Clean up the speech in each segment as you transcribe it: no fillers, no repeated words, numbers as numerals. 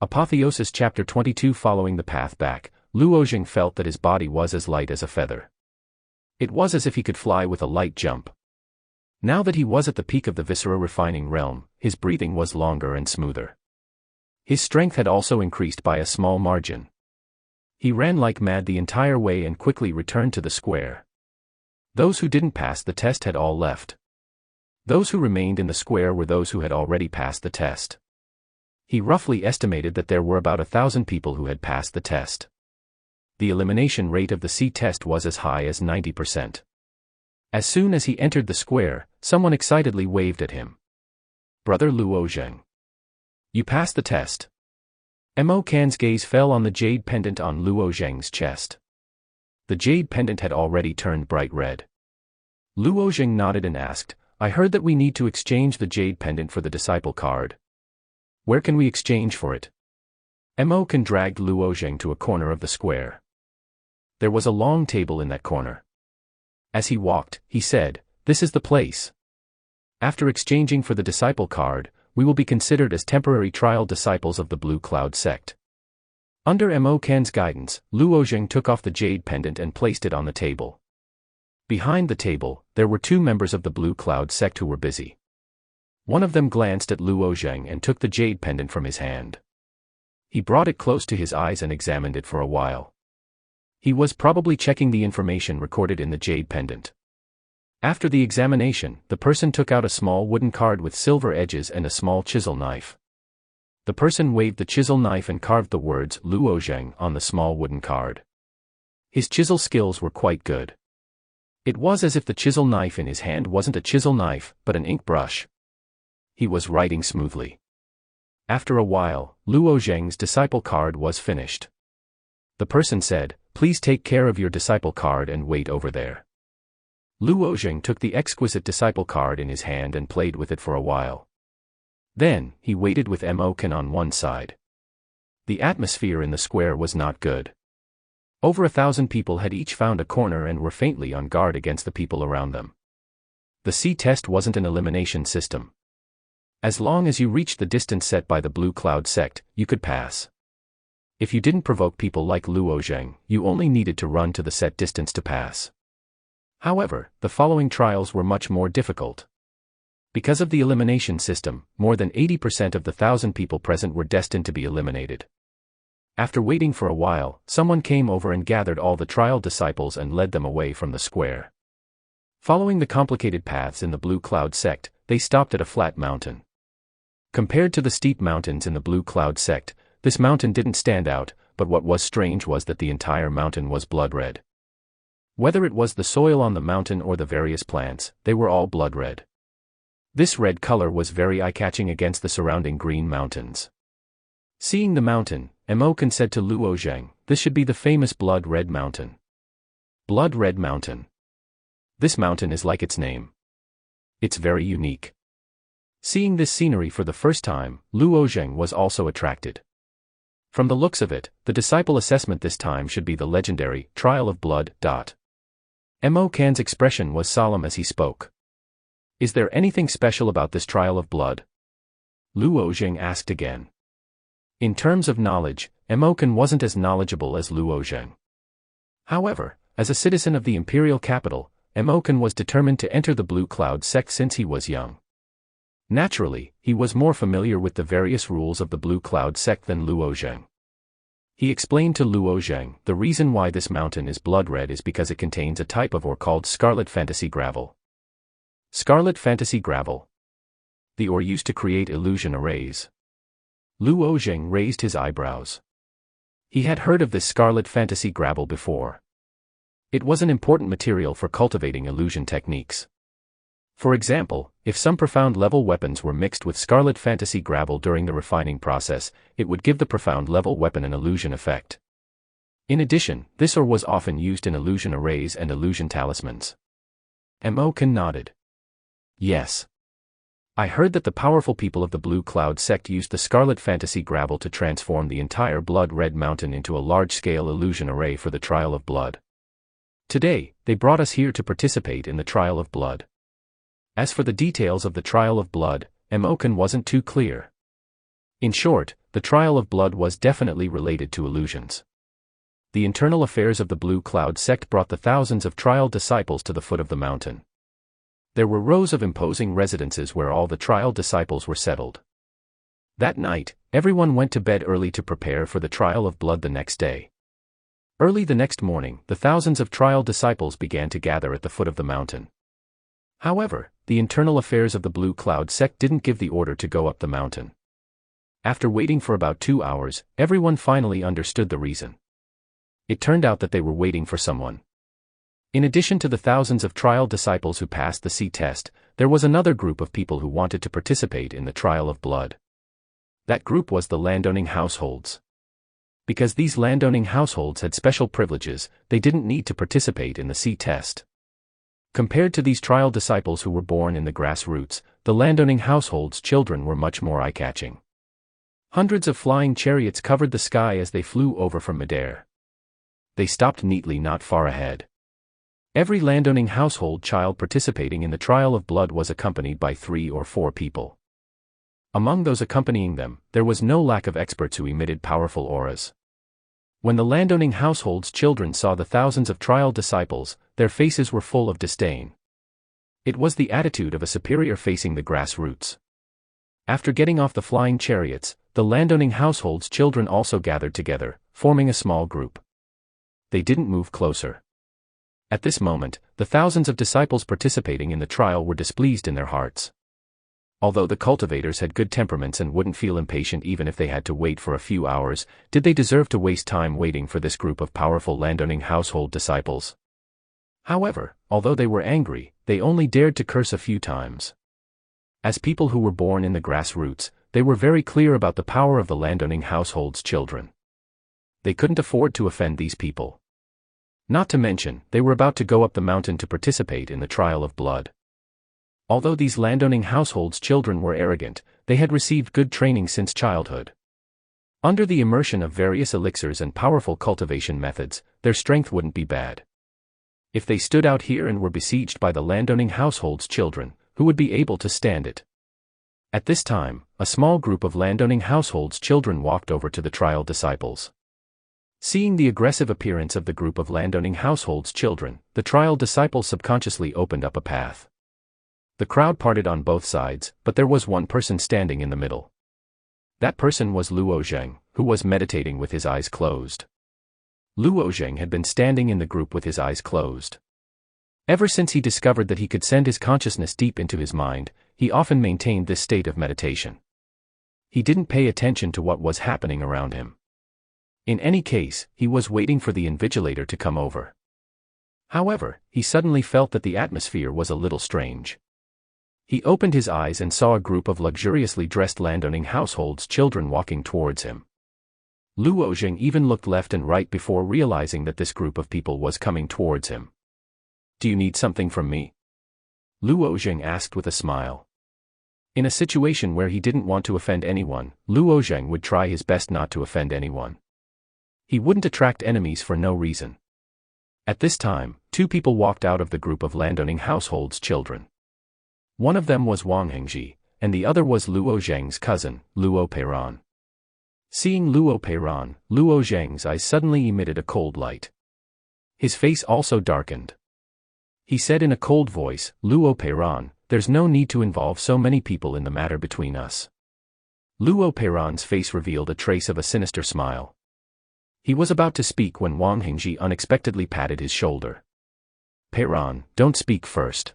Apotheosis Chapter 22. Following the path back, Luo Zheng felt that his body was as light as a feather. It was as if he could fly with a light jump. Now that he was at the peak of the viscera refining realm, his breathing was longer and smoother. His strength had also increased by a small margin. He ran like mad the entire way and quickly returned to the square. Those who didn't pass the test had all left. Those who remained in the square were those who had already passed the test. He roughly estimated that there were about 1,000 people who had passed the test. The elimination rate of the C test was as high as 90%. As soon as he entered the square, someone excitedly waved at him. "Brother Luo Zheng. You passed the test." Mo Can's gaze fell on the jade pendant on Luo Zheng's chest. The jade pendant had already turned bright red. Luo Zheng nodded and asked, "I heard that we need to exchange the jade pendant for the disciple card. Where can we exchange for it?" Mo Can dragged Luo Zheng to a corner of the square. There was a long table in that corner. As he walked, he said, "This is the place. After exchanging for the disciple card, we will be considered as temporary trial disciples of the Blue Cloud sect." Under Mo Can's guidance, Luo Zheng took off the jade pendant and placed it on the table. Behind the table, there were two members of the Blue Cloud sect who were busy. One of them glanced at Luo Zheng and took the jade pendant from his hand. He brought it close to his eyes and examined it for a while. He was probably checking the information recorded in the jade pendant. After the examination, the person took out a small wooden card with silver edges and a small chisel knife. The person waved the chisel knife and carved the words Luo Zheng on the small wooden card. His chisel skills were quite good. It was as if the chisel knife in his hand wasn't a chisel knife, but an ink brush. He was writing smoothly. After a while, Luo Zheng's disciple card was finished. The person said, "Please take care of your disciple card and wait over there." Luo Zheng took the exquisite disciple card in his hand and played with it for a while. Then, he waited with Mo Can on one side. The atmosphere in the square was not good. Over 1,000 people had each found a corner and were faintly on guard against the people around them. The C test wasn't an elimination system. As long as you reached the distance set by the Blue Cloud sect, you could pass. If you didn't provoke people like Luo Zheng, you only needed to run to the set distance to pass. However, the following trials were much more difficult. Because of the elimination system, more than 80% of the 1,000 people present were destined to be eliminated. After waiting for a while, someone came over and gathered all the trial disciples and led them away from the square. Following the complicated paths in the Blue Cloud sect, they stopped at a flat mountain. Compared to the steep mountains in the Blue Cloud sect, this mountain didn't stand out, but what was strange was that the entire mountain was blood red. Whether it was the soil on the mountain or the various plants, they were all blood red. This red color was very eye-catching against the surrounding green mountains. Seeing the mountain, Mo Can said to Luo Zheng, "This should be the famous Blood Red Mountain." Blood Red Mountain. This mountain is like its name. It's very unique. Seeing this scenery for the first time, Luo Zheng was also attracted. From the looks of it, the disciple assessment this time should be the legendary Trial of Blood. Mo Can's expression was solemn as he spoke. "Is there anything special about this Trial of Blood?" Luo Zheng asked again. In terms of knowledge, Mo Can wasn't as knowledgeable as Luo Zheng. However, as a citizen of the imperial capital, Mo Can was determined to enter the Blue Cloud sect since he was young. Naturally, he was more familiar with the various rules of the Blue Cloud sect than Luo Zheng. He explained to Luo Zheng, "The reason why this mountain is blood red is because it contains a type of ore called scarlet fantasy gravel." Scarlet fantasy gravel. The ore used to create illusion arrays. Luo Zheng raised his eyebrows. He had heard of this scarlet fantasy gravel before. It was an important material for cultivating illusion techniques. For example, if some profound level weapons were mixed with scarlet fantasy gravel during the refining process, it would give the profound level weapon an illusion effect. In addition, this ore was often used in illusion arrays and illusion talismans. Mo Can nodded. "Yes. I heard that the powerful people of the Blue Cloud sect used the scarlet fantasy gravel to transform the entire Blood Red Mountain into a large-scale illusion array for the Trial of Blood. Today, they brought us here to participate in the Trial of Blood." As for the details of the Trial of Blood, Mo Can wasn't too clear. In short, the trial of blood was definitely related to illusions. The internal affairs of the Blue Cloud sect brought the thousands of trial disciples to the foot of the mountain. There were rows of imposing residences where all the trial disciples were settled. That night, everyone went to bed early to prepare for the trial of blood the next day. Early the next morning, the thousands of trial disciples began to gather at the foot of the mountain. However, the internal affairs of the Blue Cloud sect didn't give the order to go up the mountain. After waiting for about 2 hours, everyone finally understood the reason. It turned out that they were waiting for someone. In addition to the thousands of trial disciples who passed the C test, there was another group of people who wanted to participate in the trial of blood. That group was the landowning households. Because these landowning households had special privileges, they didn't need to participate in the C test. Compared to these trial disciples who were born in the grassroots, the landowning households' children were much more eye-catching. Hundreds of flying chariots covered the sky as they flew over from midair. They stopped neatly not far ahead. Every landowning household child participating in the trial of blood was accompanied by 3 or 4 people. Among those accompanying them, there was no lack of experts who emitted powerful auras. When the landowning household's children saw the thousands of trial disciples, their faces were full of disdain. It was the attitude of a superior facing the grassroots. After getting off the flying chariots, the landowning household's children also gathered together, forming a small group. They didn't move closer. At this moment, the thousands of disciples participating in the trial were displeased in their hearts. Although the cultivators had good temperaments and wouldn't feel impatient even if they had to wait for a few hours, did they deserve to waste time waiting for this group of powerful landowning household disciples? However, although they were angry, they only dared to curse a few times. As people who were born in the grassroots, they were very clear about the power of the landowning household's children. They couldn't afford to offend these people. Not to mention, they were about to go up the mountain to participate in the trial of blood. Although these landowning households' children were arrogant, they had received good training since childhood. Under the immersion of various elixirs and powerful cultivation methods, their strength wouldn't be bad. If they stood out here and were besieged by the landowning household's children, who would be able to stand it? At this time, a small group of landowning household's children walked over to the trial disciples. Seeing the aggressive appearance of the group of landowning household's children, the trial disciples subconsciously opened up a path. The crowd parted on both sides, but there was one person standing in the middle. That person was Luo Zheng, who was meditating with his eyes closed. Luo Zheng had been standing in the group with his eyes closed. Ever since he discovered that he could send his consciousness deep into his mind, he often maintained this state of meditation. He didn't pay attention to what was happening around him. In any case, he was waiting for the invigilator to come over. However, he suddenly felt that the atmosphere was a little strange. He opened his eyes and saw a group of luxuriously dressed landowning households' children walking towards him. Luo Zheng even looked left and right before realizing that this group of people was coming towards him. "Do you need something from me?" Luo Zheng asked with a smile. In a situation where he didn't want to offend anyone, Luo Zheng would try his best not to offend anyone. He wouldn't attract enemies for no reason. At this time, 2 people walked out of the group of landowning households' children. One of them was Wang Hengji, and the other was Luo Zheng's cousin, Luo Peiran. Seeing Luo Peiran, Luo Zheng's eyes suddenly emitted a cold light. His face also darkened. He said in a cold voice, "Luo Peiran, there's no need to involve so many people in the matter between us." Luo Peiran's face revealed a trace of a sinister smile. He was about to speak when Wang Hengji unexpectedly patted his shoulder. "Peiran, don't speak first."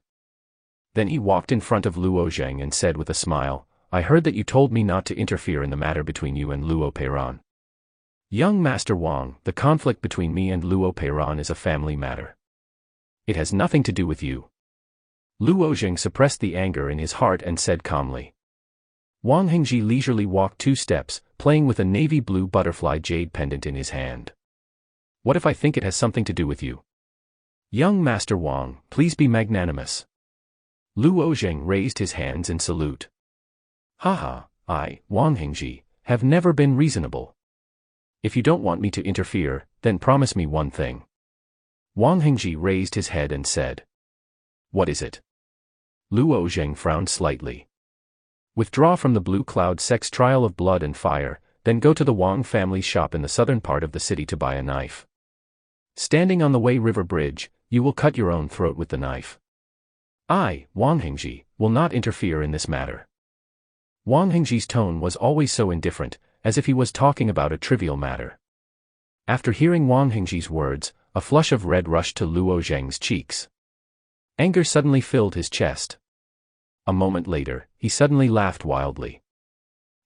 Then he walked in front of Luo Zheng and said with a smile, "I heard that you told me not to interfere in the matter between you and Luo Peiran. Young Master Wang, the conflict between me and Luo Peiran is a family matter. It has nothing to do with you." Luo Zheng suppressed the anger in his heart and said calmly. Wang Hengji leisurely walked 2 steps, playing with a navy blue butterfly jade pendant in his hand. "What if I think it has something to do with you? Young Master Wang, please be magnanimous." Luo Zheng raised his hands in salute. "Haha, I, Wang Hengji, have never been reasonable. If you don't want me to interfere, then promise me one thing." Wang Hengji raised his head and said. "What is it?" Luo Zheng frowned slightly. Withdraw from the Blue Cloud sex trial of blood and fire, then go to the Wang family's shop in the southern part of the city to buy a knife. Standing on the Wei River Bridge, you will cut your own throat with the knife. I, Wang Hengji, will not interfere in this matter. Wang Hengji's tone was always so indifferent, as if he was talking about a trivial matter. After hearing Wang Hengji's words, a flush of red rushed to Luo Zheng's cheeks. Anger suddenly filled his chest. A moment later, he suddenly laughed wildly.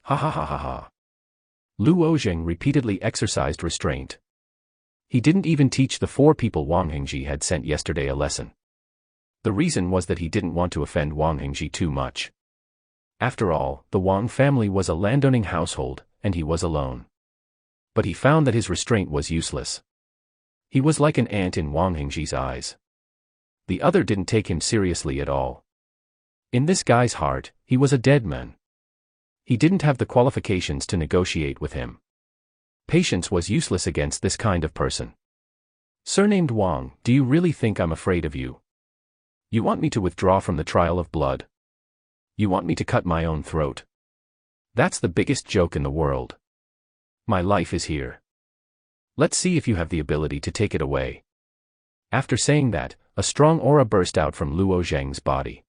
Ha ha ha ha ha. Luo Zheng repeatedly exercised restraint. He didn't even teach the 4 people Wang Hengji had sent yesterday a lesson. The reason was that he didn't want to offend Wang Hengji too much. After all, the Wang family was a landowning household, and he was alone. But he found that his restraint was useless. He was like an ant in Wang Hengji's eyes. The other didn't take him seriously at all. In this guy's heart, he was a dead man. He didn't have the qualifications to negotiate with him. Patience was useless against this kind of person. Surnamed Wang, do you really think I'm afraid of you? You want me to withdraw from the trial of blood? You want me to cut my own throat? That's the biggest joke in the world. My life is here. Let's see if you have the ability to take it away. After saying that, a strong aura burst out from Luo Zheng's body.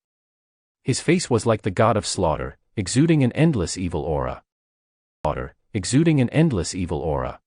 His face was like the god of slaughter, exuding an endless evil aura. Exuding an endless evil aura.